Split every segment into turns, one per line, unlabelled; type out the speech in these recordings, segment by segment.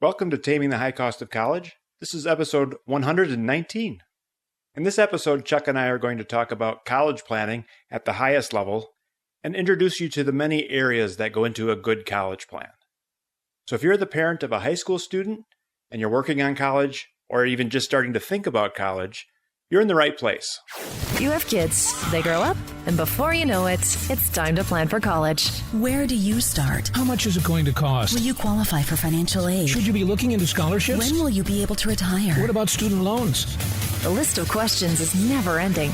Welcome to Taming the High Cost of College. This is episode 119. In this episode, Chuck and I are going to talk about college planning at the highest level and introduce you to the many areas that go into a good college plan. So if you're the parent of a high school student and you're working on college or even just starting to think about college, you're in the right place.
You have kids, they grow up, and before you know it, it's time to plan for college.
Where do you start?
How much is it going to cost?
Will you qualify for financial aid?
Should you be looking into scholarships?
When will you be able to retire?
What about student loans?
The list of questions is never ending.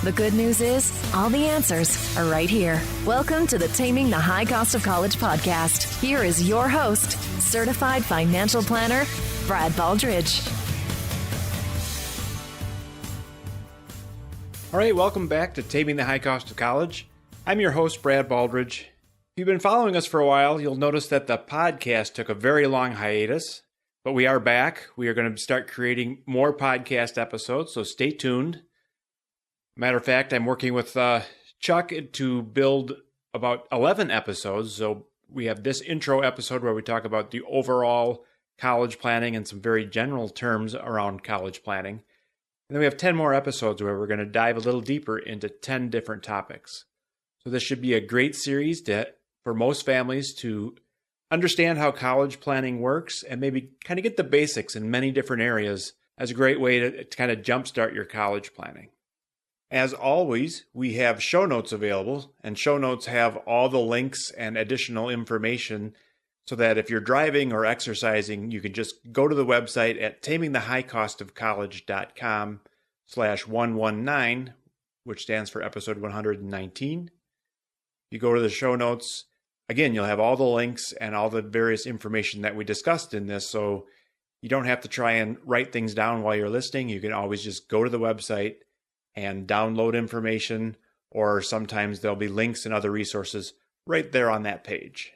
The good news is, all the answers are right here. Welcome to the Taming the High Cost of College podcast. Here is your host, certified financial planner, Brad Baldridge.
All right, welcome back to Taming the High Cost of College. I'm your host, Brad Baldridge. If you've been following us for a while, you'll notice that the podcast took a very long hiatus, but we are back. We are going to start creating more podcast episodes, so stay tuned. Matter of fact, I'm working with Chuck to build about 11 episodes. So we have this intro episode where we talk about the overall college planning and some very general terms around college planning. And then we have 10 more episodes where we're going to dive a little deeper into 10 different topics. So this should be a great series for most families to understand how college planning works and maybe kind of get the basics in many different areas as a great way to kind of jumpstart your college planning. As always, we have show notes available, and show notes have all the links and additional information so that if you're driving or exercising, you can just go to the website at tamingthehighcostofcollege.com/119, which stands for episode 119. You go to the show notes, again, you'll have all the links and all the various information that we discussed in this, so you don't have to try and write things down while you're listening. You can always just go to the website and download information, or sometimes there'll be links and other resources right there on that page.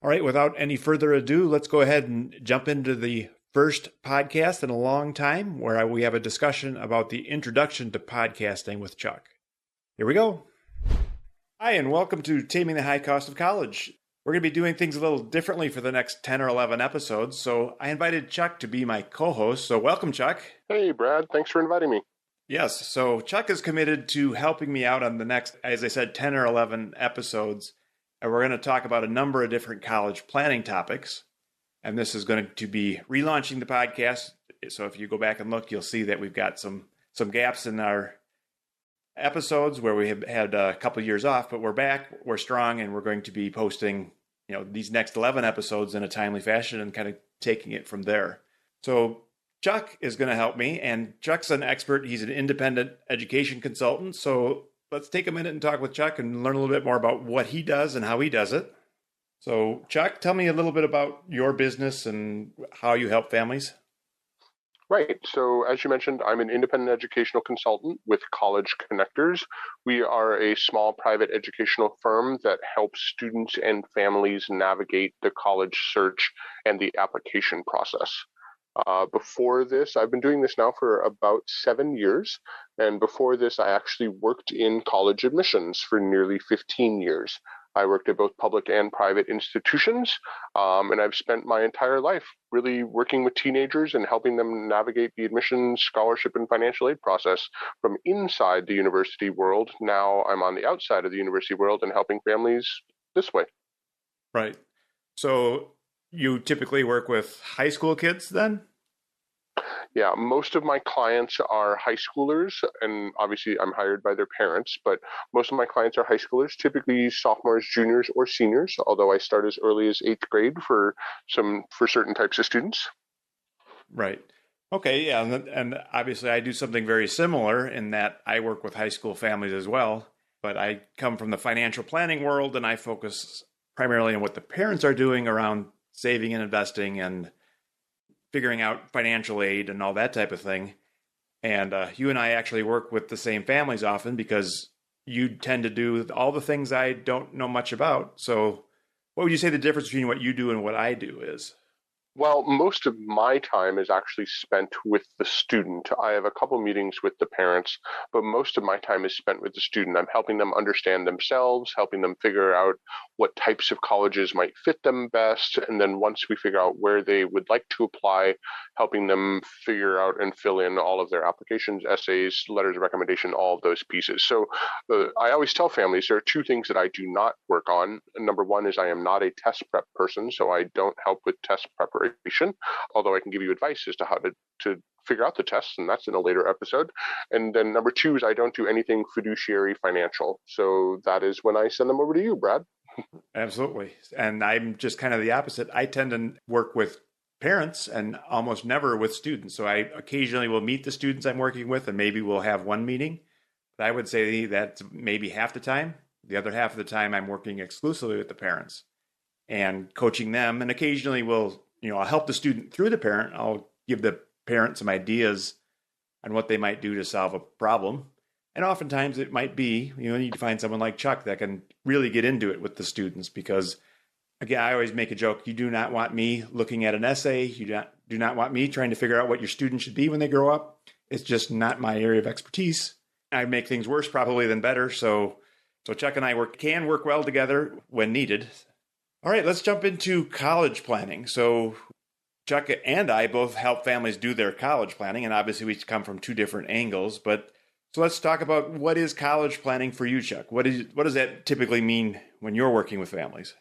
All right, without any further ado, let's go ahead and jump into the first podcast in a long time where we have a discussion about the introduction to podcasting with Chuck. Here we go. Hi, and welcome to Taming the High Cost of College. We're going to be doing things a little differently for the next 10 or 11 episodes, so I invited Chuck to be my co-host. So welcome, Chuck.
Hey, Brad. Thanks for inviting me.
Yes, so Chuck is committed to helping me out on the next, as I said, 10 or 11 episodes. And we're going to talk about a number of different college planning topics. And this is going to be relaunching the podcast. So if you go back and look, you'll see that we've got some gaps in our episodes where we have had a couple of years off, but we're back, we're strong, and we're going to be posting, these next 11 episodes in a timely fashion and kind of taking it from there. So Chuck is going to help me, and Chuck's an expert. He's an independent education consultant. So let's take a minute and talk with Chuck and learn a little bit more about what he does and how he does it. So Chuck, tell me a little bit about your business and how you help families.
Right. So as you mentioned, I'm an independent educational consultant with College Connectors. We are a small private educational firm that helps students and families navigate the college search and the application process. Before this, I've been doing this now for about 7 years. And before this, I actually worked in college admissions for nearly 15 years. I worked at both public and private institutions, and I've spent my entire life really working with teenagers and helping them navigate the admissions, scholarship, and financial aid process from inside the university world. Now I'm on the outside of the university world and helping families this way.
Right. So you typically work with high school kids then?
Yeah, most of my clients are high schoolers, and obviously I'm hired by their parents, but most of my clients are high schoolers, typically sophomores, juniors, or seniors, although I start as early as 8th grade for certain types of students.
Right. Okay, yeah, and obviously I do something very similar in that I work with high school families as well, but I come from the financial planning world, and I focus primarily on what the parents are doing around saving and investing and figuring out financial aid and all that type of thing. And you and I actually work with the same families often because you tend to do all the things I don't know much about. So what would you say the difference between what you do and what I do is?
Well, most of my time is actually spent with the student. I have a couple meetings with the parents, but most of my time is spent with the student. I'm helping them understand themselves, helping them figure out what types of colleges might fit them best. And then once we figure out where they would like to apply, helping them figure out and fill in all of their applications, essays, letters of recommendation, all of those pieces. So I always tell families there are two things that I do not work on. Number one is I am not a test prep person, so I don't help with test preparation, although I can give you advice as to how to figure out the tests, and that's in a later episode. And then number two is I don't do anything fiduciary financial. So that is when I send them over to you, Brad.
Absolutely. And I'm just kind of the opposite. I tend to work with parents and almost never with students. So I occasionally will meet the students I'm working with, and maybe we'll have one meeting. But I would say that's maybe half the time. The other half of the time, I'm working exclusively with the parents and coaching them. And occasionally I'll help the student through the parent. I'll give the parent some ideas on what they might do to solve a problem. And oftentimes it might be, you need to find someone like Chuck that can really get into it with the students because, again, I always make a joke. You do not want me looking at an essay. You do not want me trying to figure out what your student should be when they grow up. It's just not my area of expertise. I make things worse probably than better. So Chuck and I can work well together when needed. All right, let's jump into college planning. So Chuck and I both help families do their college planning, and obviously we come from two different angles. So let's talk about what is college planning for you, Chuck? What does that typically mean when you're working with families?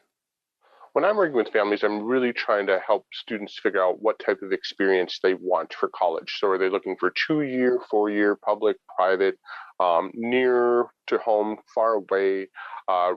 When I'm working with families, I'm really trying to help students figure out what type of experience they want for college. So are they looking for 2-year, 4-year, public, private, near to home, far away,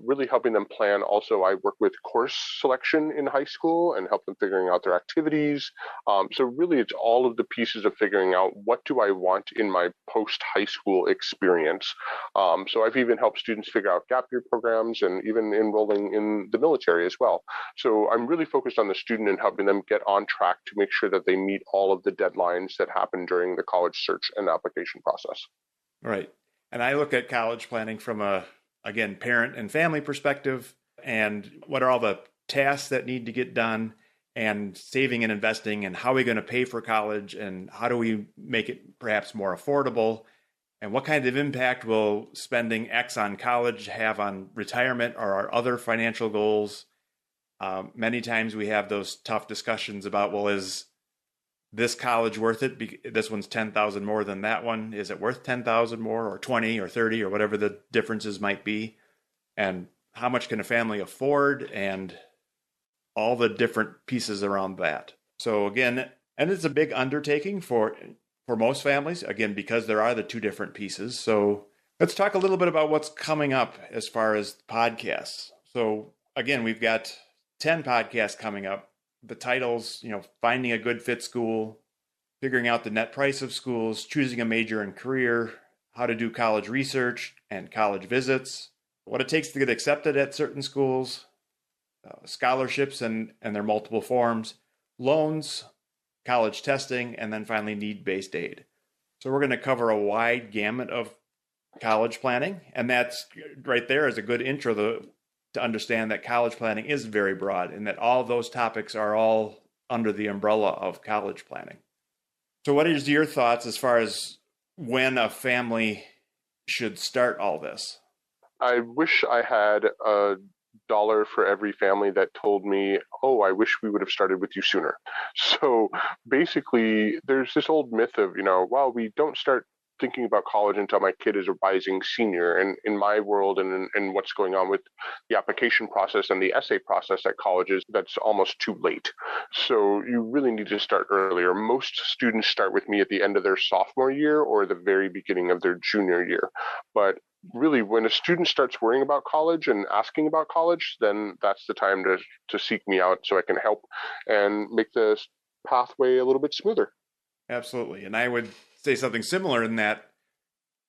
really helping them plan. Also, I work with course selection in high school and help them figuring out their activities. So really, it's all of the pieces of figuring out what do I want in my post-high school experience. So I've even helped students figure out gap year programs and even enrolling in the military as well. So I'm really focused on the student and helping them get on track to make sure that they meet all of the deadlines that happen during the college search and application process.
Right. And I look at college planning from again, parent and family perspective, and what are all the tasks that need to get done, and saving and investing, and how are we going to pay for college, and how do we make it perhaps more affordable, and what kind of impact will spending X on college have on retirement or our other financial goals. Many times we have those tough discussions about, well, is this college worth it? This one's 10,000 more than that one. Is it worth 10,000 more, or 20 or 30 or whatever the differences might be? And how much can a family afford, and all the different pieces around that. So again, and it's a big undertaking for most families, again, because there are the two different pieces. So let's talk a little bit about what's coming up as far as podcasts. So again, we've got 10 podcasts coming up. The titles, finding a good fit school, figuring out the net price of schools, choosing a major and career, how to do college research and college visits, what it takes to get accepted at certain schools, scholarships and their multiple forms, loans, college testing, and then finally need-based aid. So we're going to cover a wide gamut of college planning, and that's right there is a good intro to understand that college planning is very broad and that all those topics are all under the umbrella of college planning. So what is your thoughts as far as when a family should start all this?
I wish I had a dollar for every family that told me, oh, I wish we would have started with you sooner. So basically, there's this old myth of, well, we don't start thinking about college until my kid is a rising senior. And in my world and what's going on with the application process and the essay process at colleges, that's almost too late. So you really need to start earlier. Most students start with me at the end of their sophomore year or the very beginning of their junior year. But really, when a student starts worrying about college and asking about college, then that's the time to seek me out so I can help and make the pathway a little bit smoother.
Absolutely. And I would say something similar in that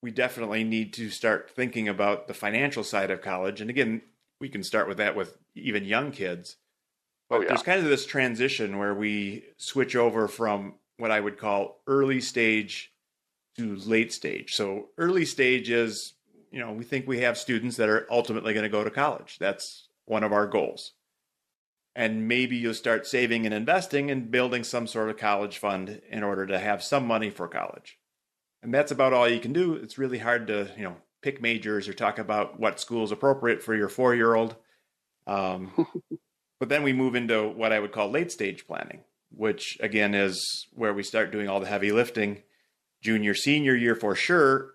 we definitely need to start thinking about the financial side of college. And again, we can start with that with even young kids. But there's kind of this transition where we switch over from what I would call early stage to late stage. So early stage is, we think we have students that are ultimately going to go to college. That's one of our goals. And maybe you'll start saving and investing and building some sort of college fund in order to have some money for college. And that's about all you can do. It's really hard to, pick majors or talk about what school is appropriate for your 4-year-old. But then we move into what I would call late stage planning, which again is where we start doing all the heavy lifting, junior, senior year for sure.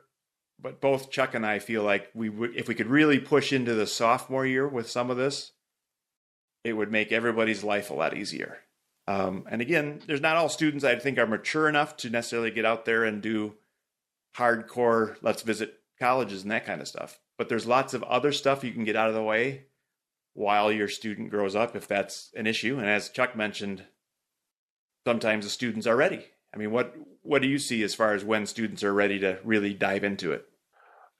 But both Chuck and I feel like if we could really push into the sophomore year with some of this, it would make everybody's life a lot easier. And again, there's not all students I think are mature enough to necessarily get out there and do hardcore, let's visit colleges and that kind of stuff. But there's lots of other stuff you can get out of the way while your student grows up, if that's an issue. And as Chuck mentioned, sometimes the students are ready. I mean, what do you see as far as when students are ready to really dive into it?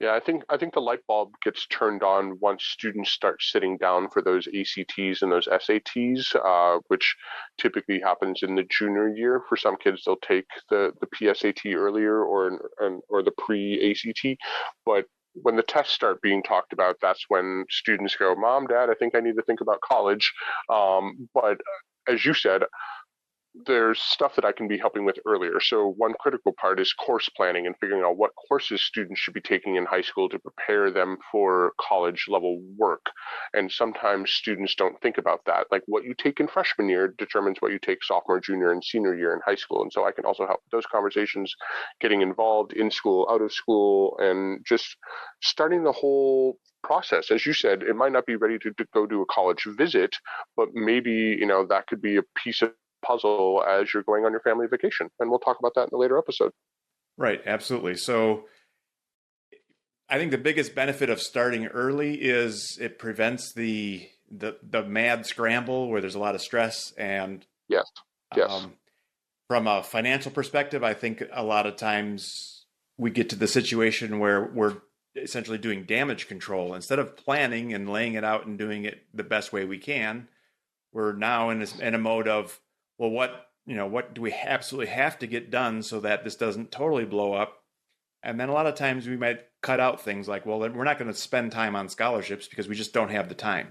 Yeah, I think the light bulb gets turned on once students start sitting down for those ACTs and those SATs, which typically happens in the junior year. For some kids, they'll take the PSAT earlier or the pre-ACT, but when the tests start being talked about, that's when students go, "Mom, Dad, I think I need to think about college." But as you said, there's stuff that I can be helping with earlier. So one critical part is course planning and figuring out what courses students should be taking in high school to prepare them for college level work. And sometimes students don't think about that. Like what you take in freshman year determines what you take sophomore, junior, and senior year in high school. And so I can also help with those conversations, getting involved in school, out of school, and just starting the whole process. As you said, it might not be ready to go do a college visit, but maybe, that could be a piece of puzzle as you're going on your family vacation. And we'll talk about that in a later episode.
Right, absolutely. So I think the biggest benefit of starting early is it prevents the mad scramble where there's a lot of stress. And
yes.
From a financial perspective, I think a lot of times we get to the situation where we're essentially doing damage control. Instead of planning and laying it out and doing it the best way we can, we're now in a mode of, well, what do we absolutely have to get done so that this doesn't totally blow up? And then a lot of times we might cut out things like, well, we're not going to spend time on scholarships because we just don't have the time.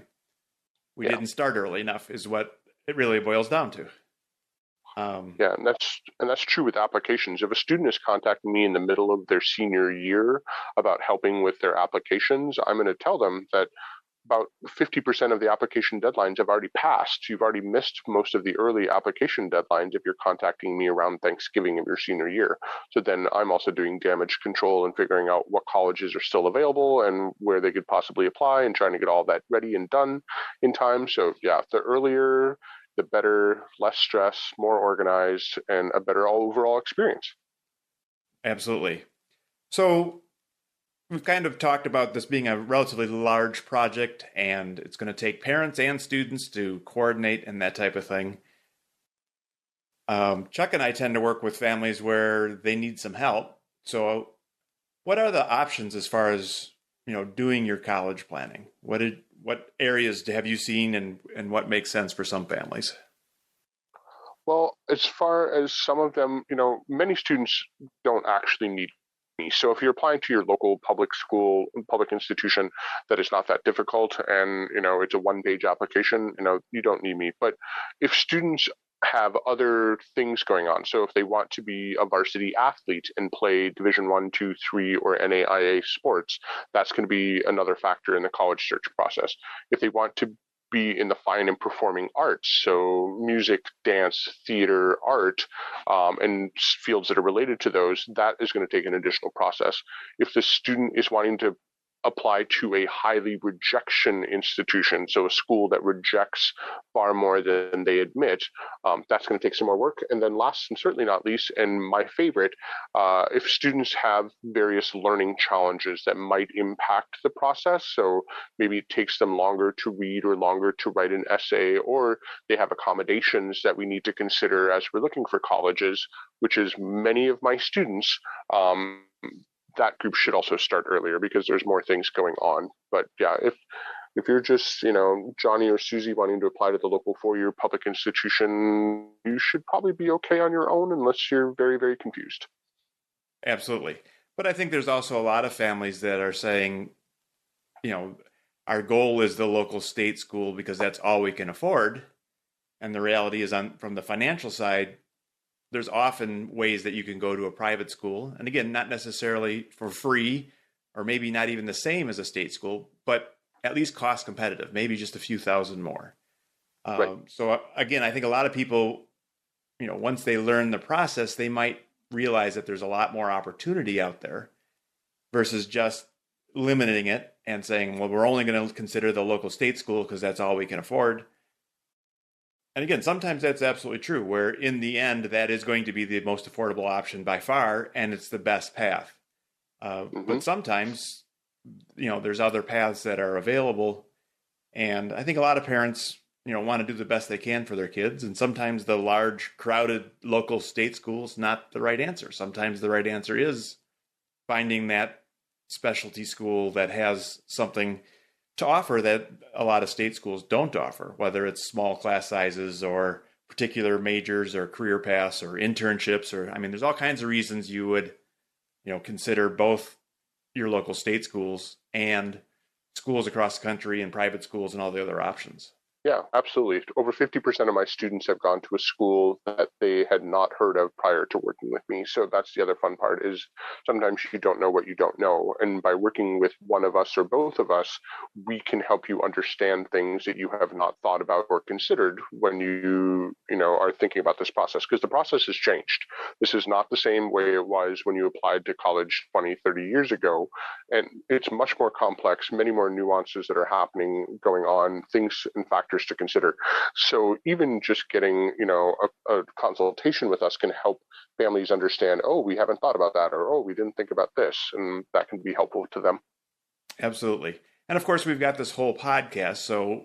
We didn't start early enough is what it really boils down to.
And that's true with applications. If a student is contacting me in the middle of their senior year about helping with their applications, I'm going to tell them that about 50% of the application deadlines have already passed. You've already missed most of the early application deadlines if you're contacting me around Thanksgiving of your senior year. So then I'm also doing damage control and figuring out what colleges are still available and where they could possibly apply and trying to get all that ready and done in time. So yeah, the earlier, the better, less stress, more organized, and a better overall experience.
Absolutely. So we've kind of talked about this being a relatively large project, and it's going to take parents and students to coordinate and that type of thing. Chuck and I tend to work with families where they need some help. So what are the options as far as, doing your college planning? What areas have you seen and what makes sense for some families?
Well, as far as some of them, many students don't actually need me. So if you're applying to your local public school, public institution, that is not that difficult and, it's a one-page application, you don't need me. But if students have other things going on, so if they want to be a varsity athlete and play Division 1, 2, 3, or NAIA sports, that's going to be another factor in the college search process. If they want to be in the fine and performing arts, so music, dance, theater, art, and fields that are related to those, that is going to take an additional process. If the student is wanting to apply to a highly rejection institution, so a school that rejects far more than they admit, that's going to take some more work. And then last and certainly not least, and my favorite, if students have various learning challenges that might impact the process, so maybe it takes them longer to read or longer to write an essay, or they have accommodations that we need to consider as we're looking for colleges, which is many of my students, that group should also start earlier because there's more things going on. But yeah, if you're just, Johnny or Susie wanting to apply to the local 4-year public institution, you should probably be okay on your own unless you're very, very confused.
Absolutely. But I think there's also a lot of families that are saying, our goal is the local state school because that's all we can afford. And the reality is, from the financial side, there's often ways that you can go to a private school. And again, not necessarily for free, or maybe not even the same as a state school, but at least cost competitive, maybe just a few thousand more.
Right.
So again, I think a lot of people, once they learn the process, they might realize that there's a lot more opportunity out there versus just limiting it and saying, well, we're only going to consider the local state school because that's all we can afford. And again, sometimes that's absolutely true, where in the end, that is going to be the most affordable option by far, and it's the best path. But sometimes, there's other paths that are available. And I think a lot of parents, want to do the best they can for their kids. And sometimes the large, crowded local state school is not the right answer. Sometimes the right answer is finding that specialty school that has something to offer that a lot of state schools don't offer, whether it's small class sizes or particular majors or career paths or internships, there's all kinds of reasons you would, consider both your local state schools and schools across the country and private schools and all the other options.
Yeah, absolutely. Over 50% of my students have gone to a school that they had not heard of prior to working with me. So that's the other fun part, is sometimes you don't know what you don't know. And by working with one of us or both of us, we can help you understand things that you have not thought about or considered when you are thinking about this process, because the process has changed. This is not the same way it was when you applied to college 20, 30 years ago. And it's much more complex, many more nuances that are happening, going on, things and factors to consider. So even just getting, a consultation with us can help families understand, oh, we haven't thought about that, or, oh, we didn't think about this. And that can be helpful to them.
Absolutely. And of course, we've got this whole podcast. So,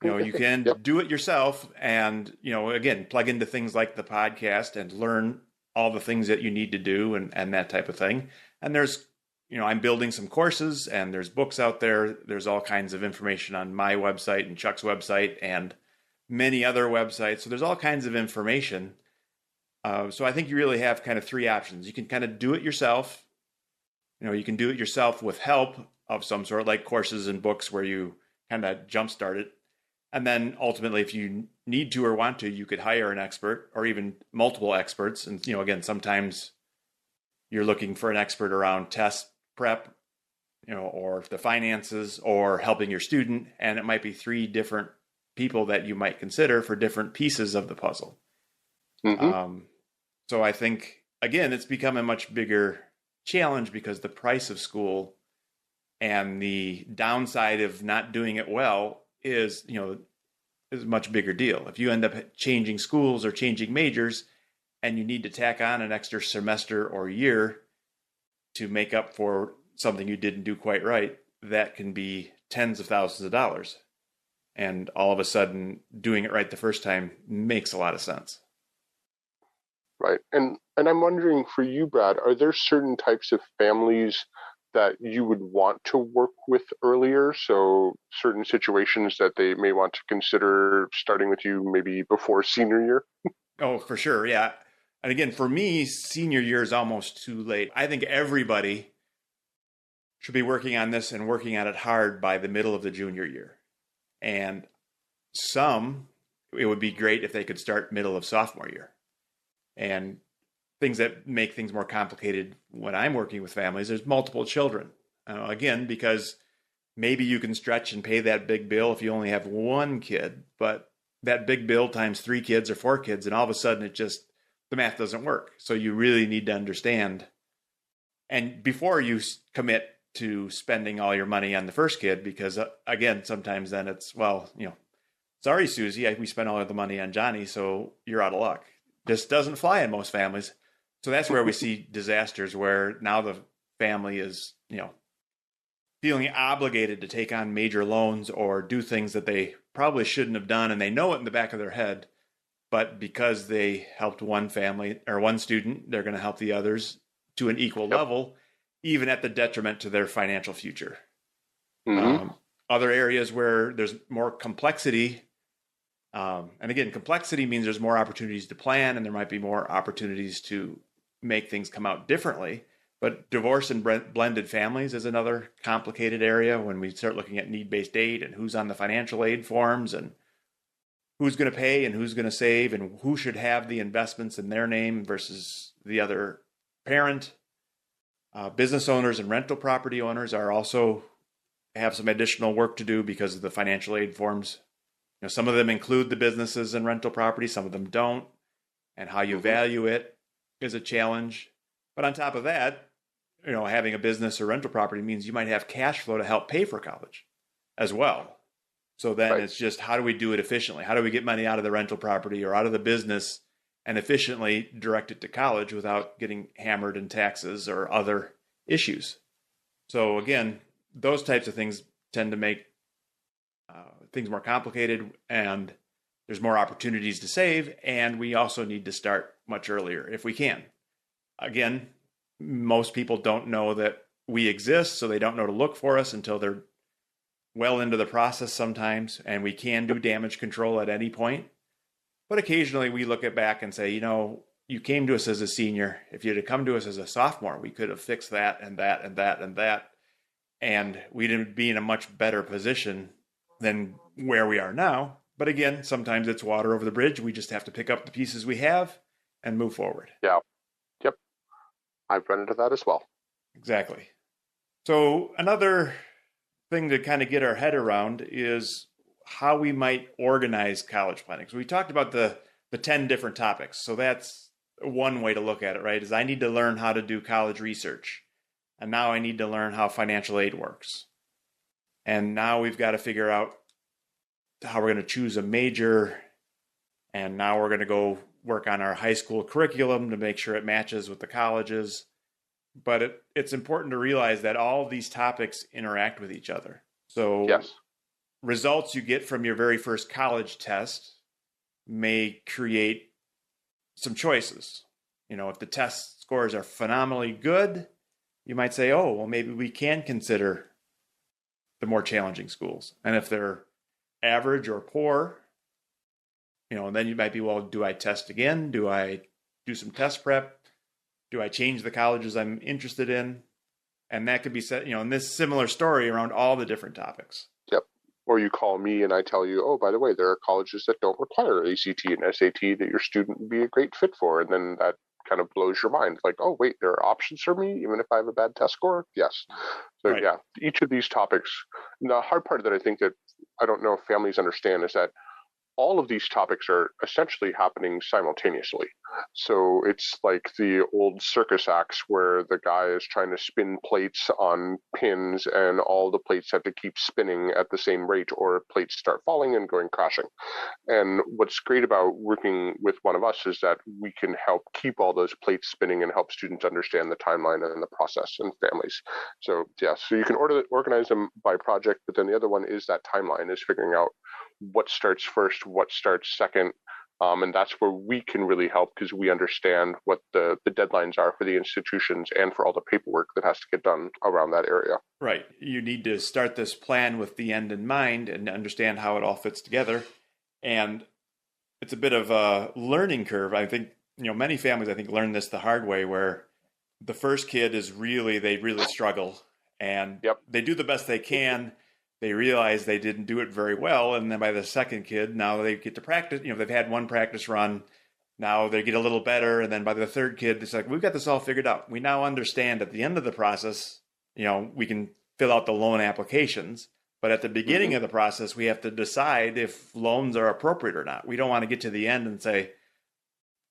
you can do it yourself and, again, plug into things like the podcast and learn all the things that you need to do and that type of thing. And there's, I'm building some courses and there's books out there. There's all kinds of information on my website and Chuck's website and many other websites. So there's all kinds of information. So I think you really have kind of three options. You can kind of do it yourself. You can do it yourself with help of some sort, like courses and books where you kind of jumpstart it. And then ultimately, if you need to or want to, you could hire an expert or even multiple experts. And, again, sometimes you're looking for an expert around test prep, or the finances or helping your student. And it might be three different people that you might consider for different pieces of the puzzle. So I think, again, it's become a much bigger challenge because the price of school and the downside of not doing it well is a much bigger deal. If you end up changing schools or changing majors and you need to tack on an extra semester or year to make up for something you didn't do quite right, that can be tens of thousands of dollars. And all of a sudden, doing it right the first time makes a lot of sense.
Right. And I'm wondering, for you, Brad, are there certain types of families that you would want to work with earlier? So certain situations that they may want to consider starting with you maybe before senior year?
Oh, for sure. Yeah. And again, for me, senior year is almost too late. I think everybody should be working on this and working at it hard by the middle of the junior year. And it would be great if they could start middle of sophomore year. And things that make things more complicated when I'm working with families, there's multiple children. Again, because maybe you can stretch and pay that big bill if you only have one kid, but that big bill times 3 kids or 4 kids, and all of a sudden the math doesn't work. So you really need to understand. And before you commit to spending all your money on the first kid, because again, sometimes then it's, sorry, Susie, we spent all of the money on Johnny, so you're out of luck. This doesn't fly in most families. So that's where we see disasters where now the family is, feeling obligated to take on major loans or do things that they probably shouldn't have done. And they know it in the back of their head, but because they helped one family or one student, they're going to help the others to an equal level, even at the detriment to their financial future. Other areas where there's more complexity. And again, complexity means there's more opportunities to plan and there might be more opportunities to make things come out differently. But divorce and blended families is another complicated area when we start looking at need-based aid and who's on the financial aid forms. And who's going to pay and who's going to save and who should have the investments in their name versus the other parent. Business owners and rental property owners are also have some additional work to do because of the financial aid forms. Some of them include the businesses and rental property, some of them don't, and how you value it is a challenge. But on top of that, having a business or rental property means you might have cash flow to help pay for college as well. So then It's just, how do we do it efficiently? How do we get money out of the rental property or out of the business and efficiently direct it to college without getting hammered in taxes or other issues? So again, those types of things tend to make things more complicated, and there's more opportunities to save, and we also need to start much earlier if we can. Again, most people don't know that we exist, so they don't know to look for us until they're well into the process sometimes, and we can do damage control at any point. But occasionally we look back and say, you came to us as a senior. If you'd have come to us as a sophomore, we could have fixed that and that and that and that, and we'd be in a much better position than where we are now. But again, sometimes it's water over the bridge. We just have to pick up the pieces we have and move forward.
Yeah. Yep. I've run into that as well.
Exactly. So another thing to kind of get our head around is how we might organize college planning. So we talked about the 10 different topics. So that's one way to look at it, right? Is I need to learn how to do college research. And now I need to learn how financial aid works. And now we've got to figure out how we're going to choose a major. And now we're going to go work on our high school curriculum to make sure it matches with the colleges. But it's important to realize that all of these topics interact with each other. So
yes.
Results you get from your very first college test may create some choices. If the test scores are phenomenally good, you might say, oh, well, maybe we can consider the more challenging schools. And if they're average or poor, then you might be, well, do I test again? Do I do some test prep? Do I change the colleges I'm interested in? And that could be set, in this similar story around all the different topics.
Yep. Or you call me and I tell you, oh, by the way, there are colleges that don't require ACT and SAT that your student would be a great fit for. And then that kind of blows your mind. Like, oh, wait, there are options for me, even if I have a bad test score? Yes. So,
right.
Yeah, each of these topics. The hard part that I think that I don't know if families understand is that all of these topics are essentially happening simultaneously. So it's like the old circus acts where the guy is trying to spin plates on pins and all the plates have to keep spinning at the same rate or plates start falling and going crashing. And what's great about working with one of us is that we can help keep all those plates spinning and help students understand the timeline and the process and families. So yeah, so you can organize them by project, but then the other one is that timeline, is figuring out what starts first, what starts second. And that's where we can really help because we understand what the deadlines are for the institutions and for all the paperwork that has to get done around that area.
Right. You need to start this plan with the end in mind and understand how it all fits together. And it's a bit of a learning curve. I think, many families, learn this the hard way, where the first kid they really struggle and They do the best they can. They realize they didn't do it very well. And then by the second kid, now they get to practice. They've had one practice run. Now they get a little better. And then by the third kid, it's like, we've got this all figured out. We now understand at the end of the process, we can fill out the loan applications. But at the beginning of the process, we have to decide if loans are appropriate or not. We don't want to get to the end and say,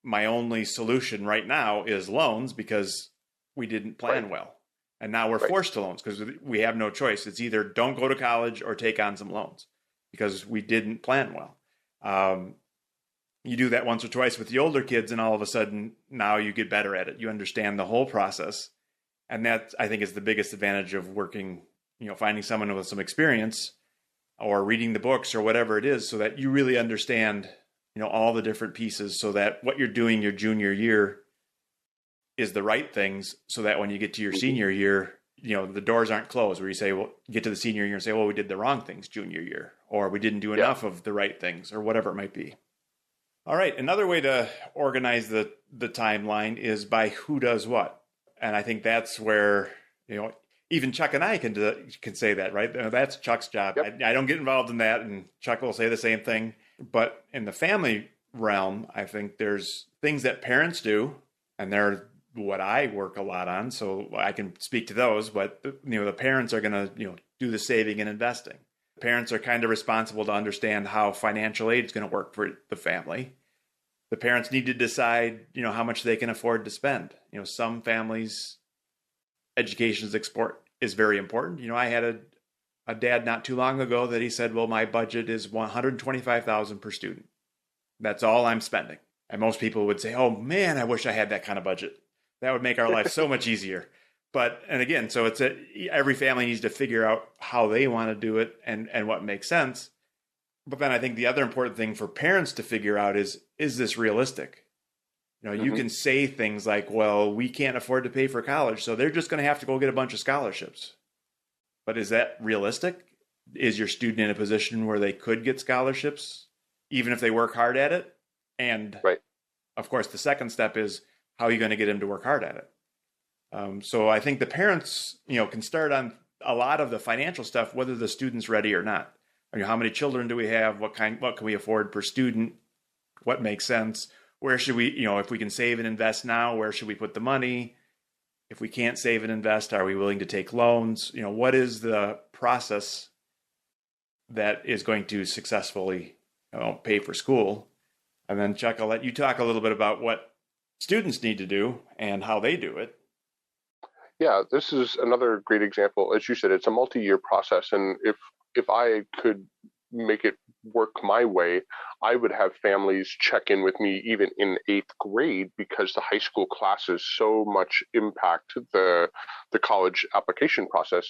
my only solution right now is loans because we didn't plan well. And now we're forced to loans because we have no choice. It's either don't go to college or take on some loans because we didn't plan well. You do that once or twice with the older kids, and all of a sudden now you get better at it. You understand the whole process. And that, I think, is the biggest advantage of working, finding someone with some experience or reading the books or whatever it is, so that you really understand, all the different pieces, so that what you're doing your junior year is the right things, so that when you get to your senior year, the doors aren't closed where you say, well, get to the senior year and say, well, we did the wrong things junior year, or we didn't do enough of the right things, or whatever it might be. All right. Another way to organize the timeline is by who does what. And I think that's where, even Chuck and I can say that, right? That's Chuck's job. I don't get involved in that. And Chuck will say the same thing. But in the family realm, I think there's things that parents do, and they're what I work a lot on, so I can speak to those. But the parents are going to do the saving and investing. Parents are kind of responsible to understand how financial aid is going to work for the family. The parents need to decide how much they can afford to spend. Some families, education is very important. I had a dad not too long ago that he said, well, my budget is $125,000 per student. That's all I'm spending. And most people would say, oh man, I wish I had that kind of budget. That would make our life so much easier. And again, so every family needs to figure out how they want to do it and what makes sense. But then I think the other important thing for parents to figure out is this realistic? You can say things like, well, we can't afford to pay for college, so they're just going to have to go get a bunch of scholarships. But is that realistic? Is your student in a position where they could get scholarships, even if they work hard at it? And
right.
Of course, the second step is, how are you going to get them to work hard at it? So I think the parents, can start on a lot of the financial stuff, whether the student's ready or not. How many children do we have? What can we afford per student? What makes sense? Where should we, if we can save and invest now, where should we put the money? If we can't save and invest, are we willing to take loans? What is the process that is going to successfully pay for school? And then Chuck, I'll let you talk a little bit about what students need to do and how they do it.
Yeah, this is another great example. As you said, it's a multi-year process. And if I could make it work my way, I would have families check in with me even in 8th grade, because the high school classes so much impact the college application process.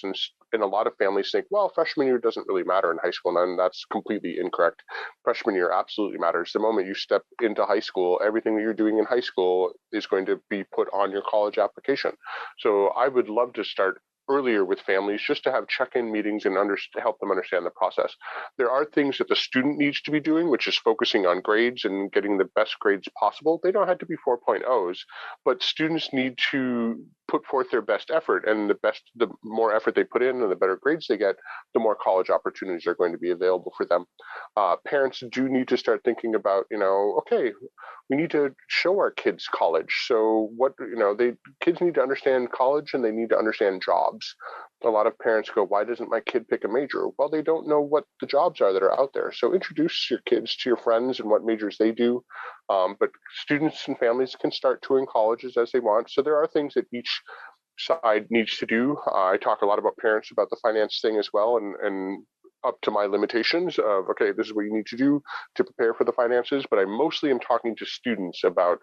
And a lot of families think, well, freshman year doesn't really matter in high school, and that's completely incorrect. Freshman year absolutely matters. The moment you step into high school, everything that you're doing in high school is going to be put on your college application. So I would love to start earlier with families, just to have check-in meetings and help them understand the process. There are things that the student needs to be doing, which is focusing on grades and getting the best grades possible. They don't have to be 4.0s, but students need to put forth their best effort, and the more effort they put in and the better grades they get, the more college opportunities are going to be available for them. Parents do need to start thinking about, okay, we need to show our kids college. So kids need to understand college, and they need to understand jobs. A lot of parents go, why doesn't my kid pick a major? Well, they don't know what the jobs are that are out there. So introduce your kids to your friends and what majors they do. But students and families can start touring colleges as they want. So there are things that each side needs to do. I talk a lot about parents about the finance thing as well, and up to my limitations of, okay, this is what you need to do to prepare for the finances. But I mostly am talking to students about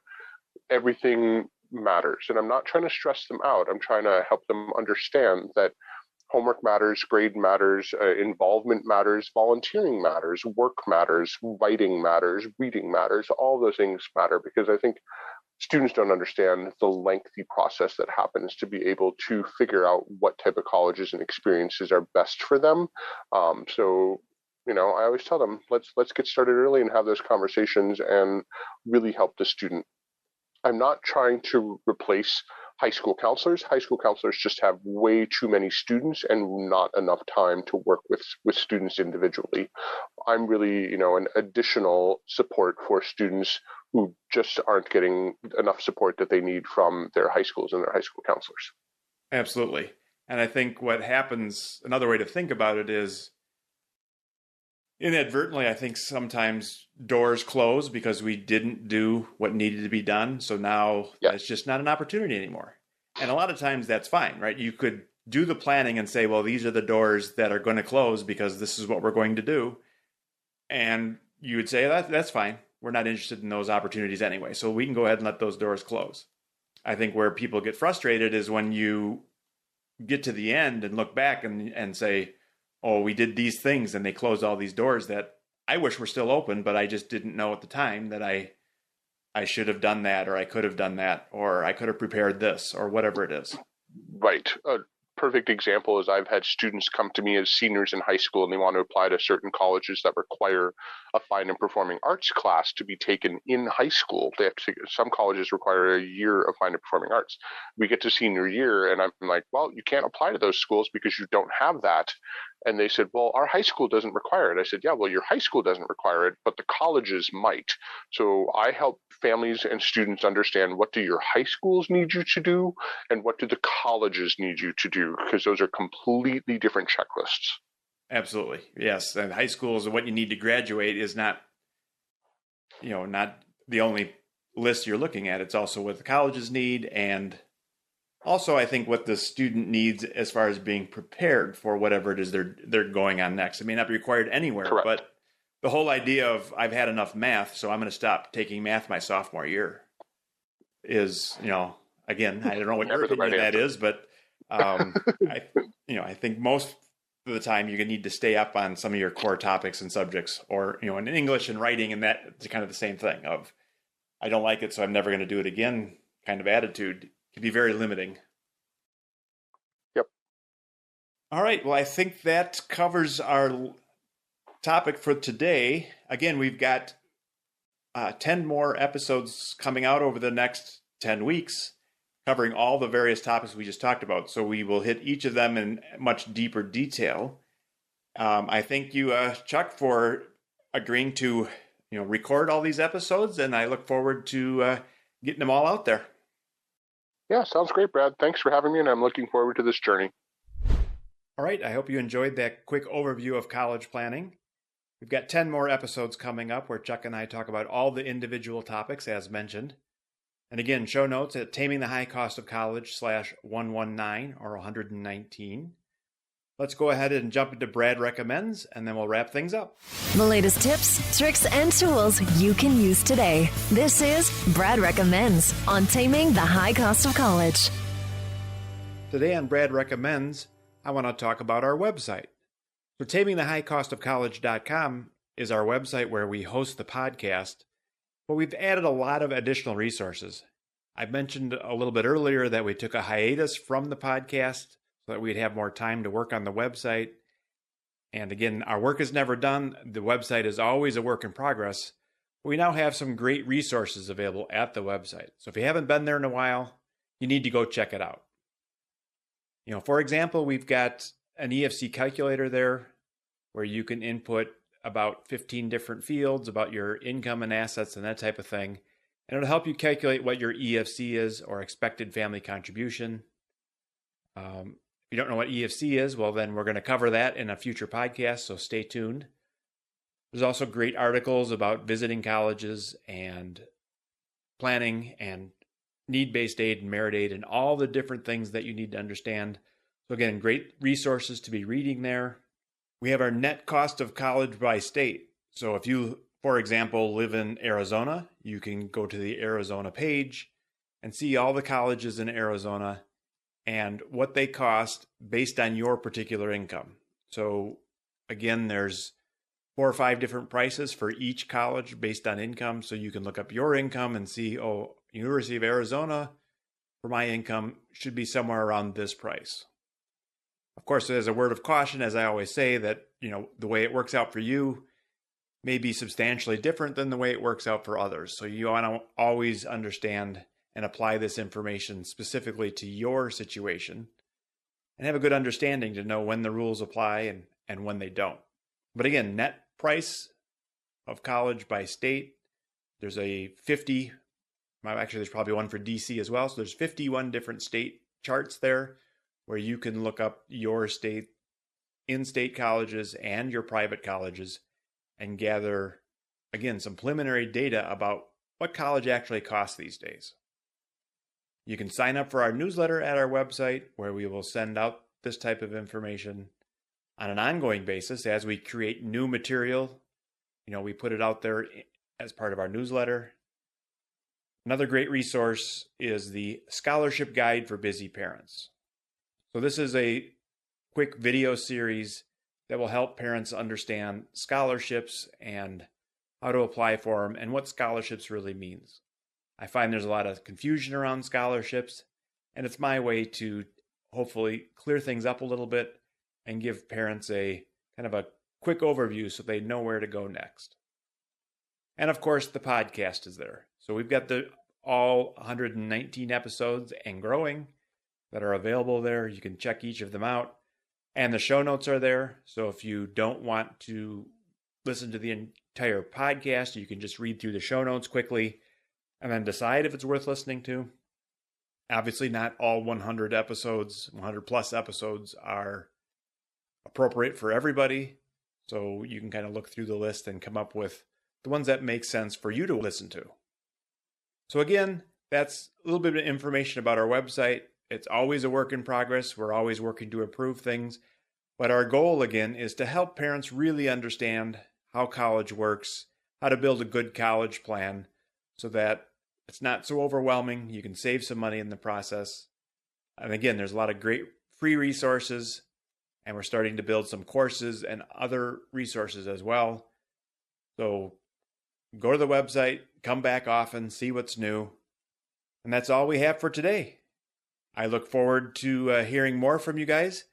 everything matters. And I'm not trying to stress them out. I'm trying to help them understand that homework matters, grade matters, involvement matters, volunteering matters, work matters, writing matters, reading matters. All those things matter, because I think students don't understand the lengthy process that happens to be able to figure out what type of colleges and experiences are best for them. I always tell them, let's get started early and have those conversations and really help the student. I'm not trying to replace high school counselors. High school counselors just have way too many students and not enough time to work with students individually. I'm really, an additional support for students who just aren't getting enough support that they need from their high schools and their high school counselors.
Absolutely. And I think what happens, another way to think about it is, inadvertently, I think sometimes doors close because we didn't do what needed to be done. So now It's just not an opportunity anymore. And a lot of times that's fine, right? You could do the planning and say, well, these are the doors that are going to close because this is what we're going to do. And you would say, that's fine. We're not interested in those opportunities anyway. So we can go ahead and let those doors close. I think where people get frustrated is when you get to the end and look back and say, oh, we did these things and they closed all these doors that I wish were still open, but I just didn't know at the time that I should have done that, or I could have done that, or I could have prepared this, or whatever it is.
Right. A perfect example is I've had students come to me as seniors in high school, and they want to apply to certain colleges that require a fine and performing arts class to be taken in high school. Some colleges require a year of fine and performing arts. We get to senior year, and I'm like, well, you can't apply to those schools because you don't have that. And they said, well, our high school doesn't require it. I said, yeah, well, your high school doesn't require it, but the colleges might. So I help families and students understand, what do your high schools need you to do and what do the colleges need you to do, because those are completely different checklists.
Absolutely. Yes. And high school is what you need to graduate is not the only list you're looking at. It's also what the colleges need, and also I think what the student needs as far as being prepared for whatever it is they're going on next. It may not be required anywhere,
Correct.
But the whole idea of I've had enough math, so I'm going to stop taking math my sophomore year is, again, I don't know what your opinion of that is, but I think most of the time you need to stay up on some of your core topics and subjects, or, in English and writing, and that's kind of the same thing of, I don't like it, so I'm never going to do it again kind of attitude can be very limiting.
Yep.
All right. Well, I think that covers our topic for today. Again, we've got 10 more episodes coming out over the next 10 weeks, covering all the various topics we just talked about. So we will hit each of them in much deeper detail. I thank you, Chuck, for agreeing to record all these episodes, and I look forward to getting them all out there.
Yeah, sounds great, Brad. Thanks for having me, and I'm looking forward to this journey.
All right, I hope you enjoyed that quick overview of college planning. We've got 10 more episodes coming up where Chuck and I talk about all the individual topics as mentioned. And again, show notes at tamingthehigh-cost-of-college/119 or 119. Let's go ahead and jump into Brad Recommends, and then we'll wrap things up.
The latest tips, tricks, and tools you can use today. This is Brad Recommends on Taming the High Cost of College.
Today on Brad Recommends, I want to talk about our website. So tamingthehigh-cost-of-college.com is our website where we host the podcast, but we've added a lot of additional resources. I mentioned a little bit earlier that we took a hiatus from the podcast so that we'd have more time to work on the website. And again, our work is never done. The website is always a work in progress. We now have some great resources available at the website. So if you haven't been there in a while, you need to go check it out. For example, we've got an EFC calculator there where you can input about 15 different fields about your income and assets and that type of thing. And it'll help you calculate what your EFC is, or expected family contribution. If you don't know what EFC is, well, then we're going to cover that in a future podcast, so stay tuned. There's also great articles about visiting colleges and planning and need-based aid and merit aid and all the different things that you need to understand. So again, great resources to be reading there. We have our net cost of college by state. So if you, for example, live in Arizona, you can go to the Arizona page and see all the colleges in Arizona and what they cost based on your particular income. So again, there's 4 or 5 different prices for each college based on income. So you can look up your income and see, University of Arizona, for my income, should be somewhere around this price. Of course, there's a word of caution, as I always say, that the way it works out for you may be substantially different than the way it works out for others. So you want to always understand and apply this information specifically to your situation and have a good understanding to know when the rules apply and when they don't. But again, net price of college by state, there's a 50, actually there's probably one for DC as well. So there's 51 different state charts there where you can look up your state, in-state colleges and your private colleges and gather, again, some preliminary data about what college actually costs these days. You can sign up for our newsletter at our website where we will send out this type of information on an ongoing basis as we create new material. We put it out there as part of our newsletter. Another great resource is the Scholarship Guide for Busy Parents. So this is a quick video series that will help parents understand scholarships and how to apply for them and what scholarships really means. I find there's a lot of confusion around scholarships, and it's my way to hopefully clear things up a little bit and give parents a kind of a quick overview so they know where to go next. And of course, the podcast is there. So we've got all 119 episodes and growing that are available there. You can check each of them out. And the show notes are there. So if you don't want to listen to the entire podcast, you can just read through the show notes quickly and then decide if it's worth listening to. Obviously, not all 100 plus episodes are appropriate for everybody. So you can kind of look through the list and come up with the ones that make sense for you to listen to. So again, that's a little bit of information about our website. It's always a work in progress. We're always working to improve things. But our goal, again, is to help parents really understand how college works, how to build a good college plan so that it's not so overwhelming. You can save some money in the process. And again, there's a lot of great free resources, and we're starting to build some courses and other resources as well. So go to the website, come back often, see what's new. And that's all we have for today. I look forward to hearing more from you guys.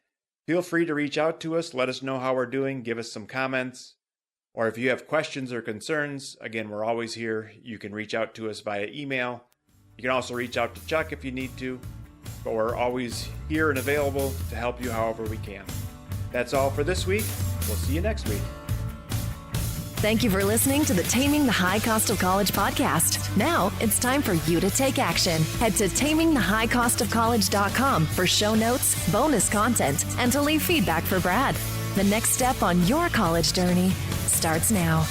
Feel free to reach out to us. Let us know how we're doing. Give us some comments. Or if you have questions or concerns, again, we're always here. You can reach out to us via email. You can also reach out to Chuck if you need to. But we're always here and available to help you however we can. That's all for this week. We'll see you next week.
Thank you for listening to the Taming the High Cost of College podcast. Now it's time for you to take action. Head to tamingthehighcostofcollege.com for show notes, bonus content, and to leave feedback for Brad. The next step on your college journey starts now.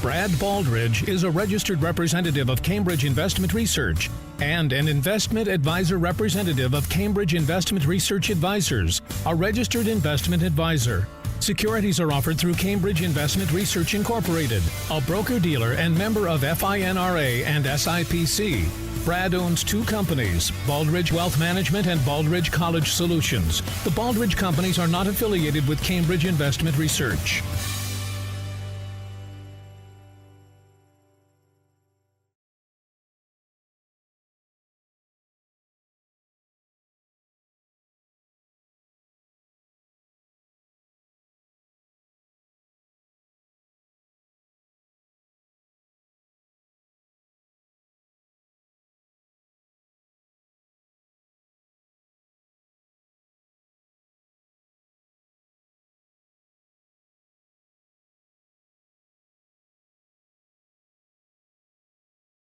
Brad Baldridge is a registered representative of Cambridge Investment Research and an investment advisor representative of Cambridge Investment Research Advisors, a registered investment advisor. Securities are offered through Cambridge Investment Research Incorporated, a broker-dealer and member of FINRA and SIPC. Brad owns two companies, Baldridge Wealth Management and Baldridge College Solutions. The Baldridge companies are not affiliated with Cambridge Investment Research.